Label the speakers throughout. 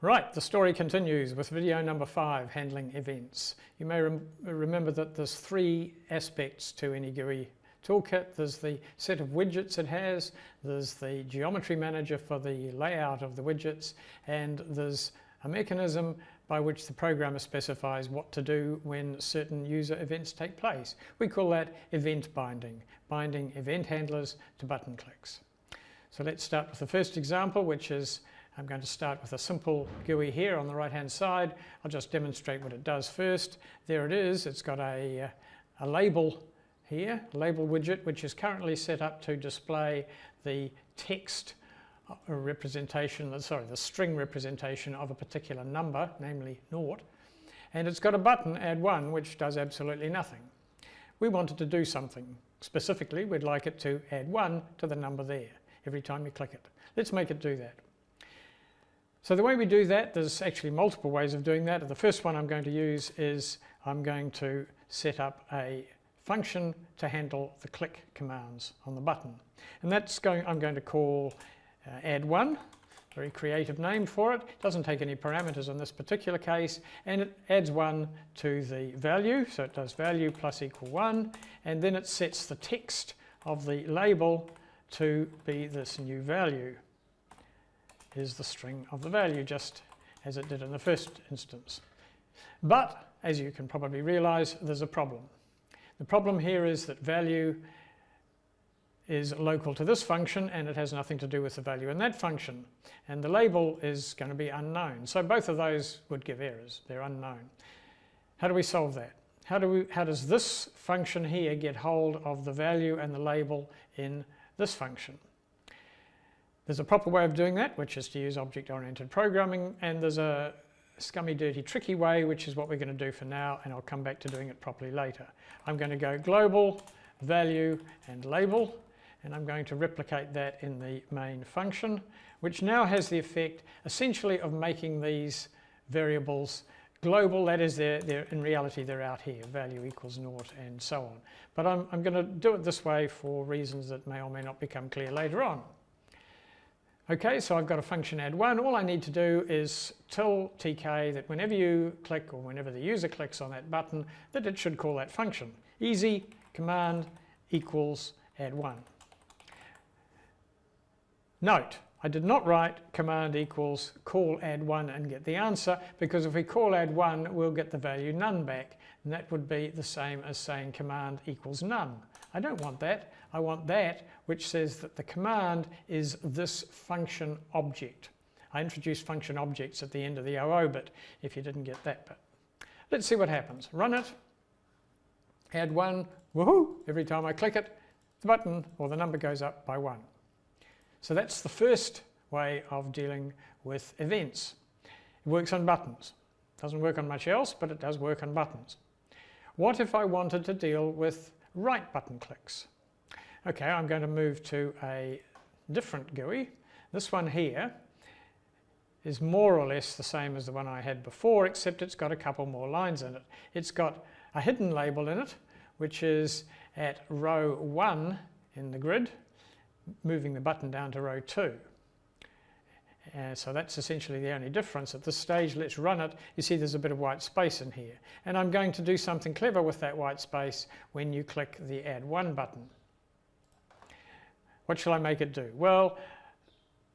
Speaker 1: Right, the story continues with video number 5, handling events. You may remember that there's 3 aspects to any GUI toolkit. There's the set of widgets it has, there's the geometry manager for the layout of the widgets, and there's a mechanism by which the programmer specifies what to do when certain user events take place. We call that event binding, binding event handlers to button clicks. So let's start with the first example, which is I'm going to start with a simple GUI here on the right hand side. I'll just demonstrate what it does first. There it is. It's got a label here, label widget, which is currently set up to display the text representation, the string representation of a particular number, namely 0. And it's got a button, add 1, which does absolutely nothing. We want it to do something. Specifically, we'd like it to add 1 to the number there every time you click it. Let's make it do that. So the way we do that, there's actually multiple ways of doing that. The first one I'm going to use is I'm going to set up a function to handle the click commands on the button. And I'm going to call add1, very creative name for it. Doesn't take any parameters in this particular case, and it adds 1 to the value. So it does value plus equal 1, and then it sets the text of the label to be this new value. Is the string of the value, just as it did in the first instance. But, as you can probably realize, there's a problem. The problem here is that value is local to this function and it has nothing to do with the value in that function. And the label is going to be unknown. So both of those would give errors. They're unknown. How do we solve that? How does this function here get hold of the value and the label in this function? There's a proper way of doing that, which is to use object-oriented programming, and there's a scummy, dirty, tricky way, which is what we're going to do for now, and I'll come back to doing it properly later. I'm going to go global, value, and label, and I'm going to replicate that in the main function, which now has the effect, essentially, of making these variables global. That is, in reality, they're out here, value equals 0, and so on. But I'm going to do it this way for reasons that may or may not become clear later on. Okay, so I've got a function add1. All I need to do is tell TK that whenever you click or whenever the user clicks on that button, that it should call that function. Easy, command equals add1. Note, I did not write command equals call add1 and get the answer, because if we call add1, we'll get the value none back, and that would be the same as saying command equals none. I don't want that. I want that which says that the command is this function object. I introduced function objects at the end of the OO bit, if you didn't get that bit. Let's see what happens. Run it, add 1, woohoo! Every time I click it, the button or the number goes up by 1. So that's the first way of dealing with events. It works on buttons. Doesn't work on much else, but it does work on buttons. What if I wanted to deal with right button clicks? Okay, I'm going to move to a different GUI. This one here is more or less the same as the one I had before, except it's got a couple more lines in it. It's got a hidden label in it, which is at row 1 in the grid, moving the button down to row 2. So that's essentially the only difference. At this stage, let's run it. You see there's a bit of white space in here. And I'm going to do something clever with that white space when you click the Add 1 button. What shall I make it do? Well,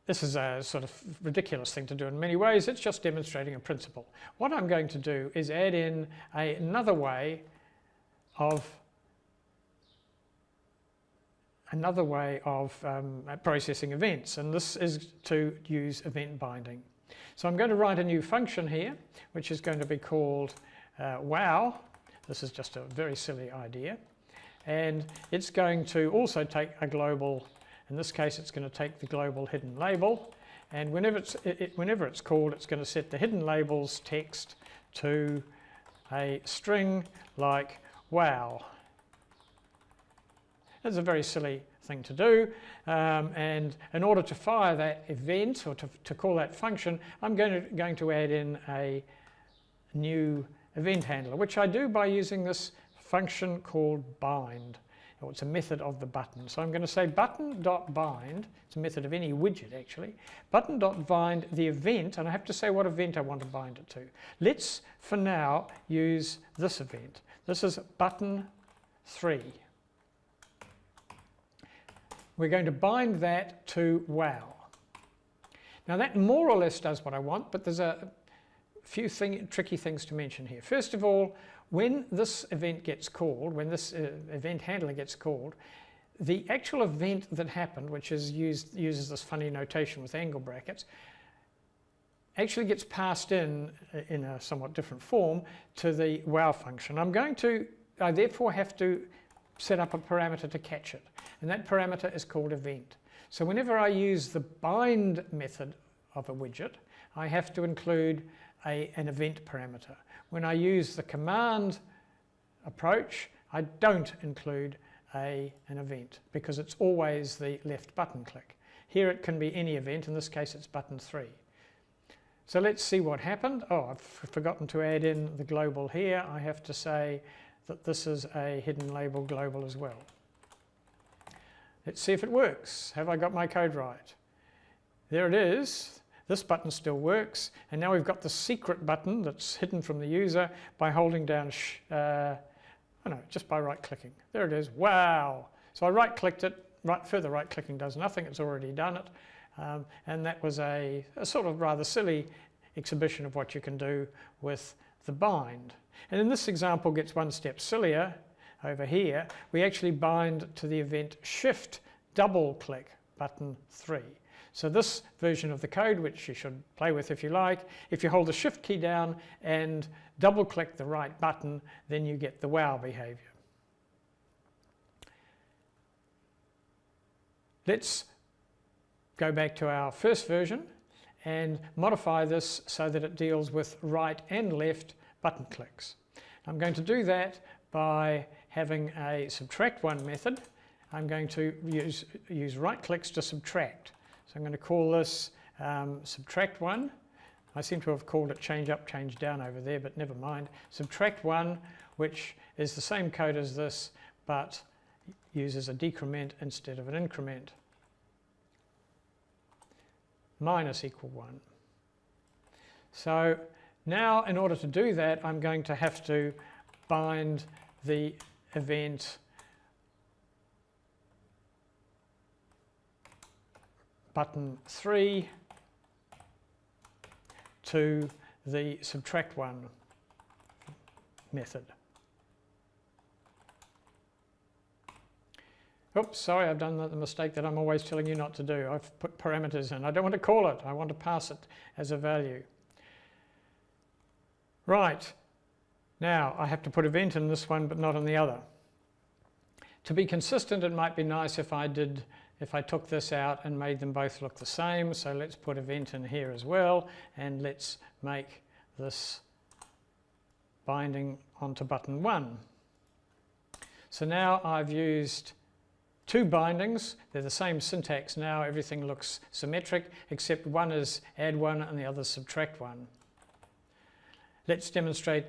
Speaker 1: this is a sort of ridiculous thing to do in many ways. It's just demonstrating a principle. What I'm going to do is add in another way of processing events, and this is to use event binding. So I'm going to write a new function here, which is going to be called wow. This is just a very silly idea, and it's going to also take a global, in this case it's going to take the global hidden label, and whenever it's called, it's going to set the hidden label's text to a string like wow. That's a very silly thing to do, and in order to fire that event, or to call that function, I'm going to add in a new event handler, which I do by using this function called bind. or it's a method of the button. So I'm going to say button.bind, it's a method of any widget actually, button.bind the event, and I have to say what event I want to bind it to. Let's, for now, use this event. This is button 3. We're going to bind that to wow. Now that more or less does what I want, but there's a few tricky things to mention here. First of all, when this event gets called, when this event handler gets called, the actual event that happened, which is uses this funny notation with angle brackets, actually gets passed in a somewhat different form to the wow function. I therefore have to set up a parameter to catch it, and that parameter is called event. So whenever I use the bind method of a widget, I have to include an event parameter. When I use the command approach, I don't include an event because it's always the left button click. Here it can be any event, in this case it's button 3. So let's see what happened. Oh, I've forgotten to add in the global here. I have to say that this is a hidden label global as well. Let's see if it works. Have I got my code right? There it is. This button still works, and now we've got the secret button that's hidden from the user by holding down, just by right-clicking. There it is, wow! So I right-clicked it, further right-clicking does nothing, it's already done it, and that was a sort of rather silly exhibition of what you can do with the bind. And in this example gets one step sillier. Over here, we actually bind to the event shift double-click button 3. So this version of the code, which you should play with if you like, if you hold the shift key down and double click the right button, then you get the wow behavior. Let's go back to our first version and modify this so that it deals with right and left button clicks. I'm going to do that by having a subtract1 method. I'm going to use right clicks to subtract. So I'm going to call this subtract1. I seem to have called it change up, change down over there, but never mind. Subtract1, which is the same code as this, but uses a decrement instead of an increment. Minus equal 1. So now in order to do that, I'm going to have to bind the event button 3 to the subtract1 method. Oops, sorry, I've done the mistake that I'm always telling you not to do. I've put parameters in. I don't want to call it, I want to pass it as a value. Right, now I have to put event in this one but not in the other. To be consistent, it might be nice if I took this out and made them both look the same. So let's put event in here as well, and let's make this binding onto button 1. So now I've used two bindings. They're the same syntax now. Everything looks symmetric, except one is add 1 and the other is subtract 1. Let's demonstrate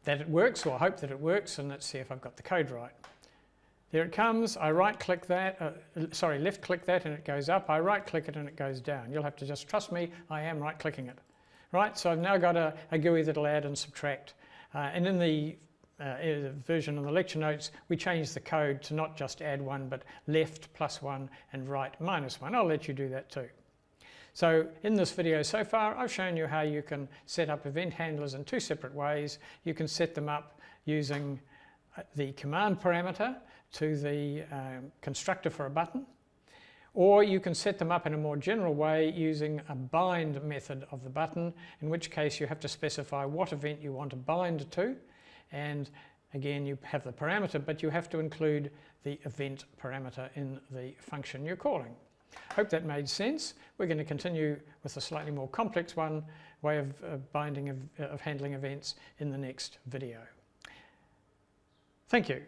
Speaker 1: that it works, or hope that it works, and let's see if I've got the code right. There it comes. I right-click that, left-click that and it goes up. I right-click it and it goes down. You'll have to just trust me, I am right-clicking it. Right, so I've now got a GUI that'll add and subtract. And in the version in the lecture notes, we changed the code to not just add 1, but left +1 and right -1. I'll let you do that too. So in this video so far, I've shown you how you can set up event handlers in two separate ways. You can set them up using the command parameter to the constructor for a button, or you can set them up in a more general way using a bind method of the button, in which case you have to specify what event you want to bind to, and again you have the parameter, but you have to include the event parameter in the function you're calling. Hope that made sense. We're going to continue with a slightly more complex way of handling events in the next video. Thank you.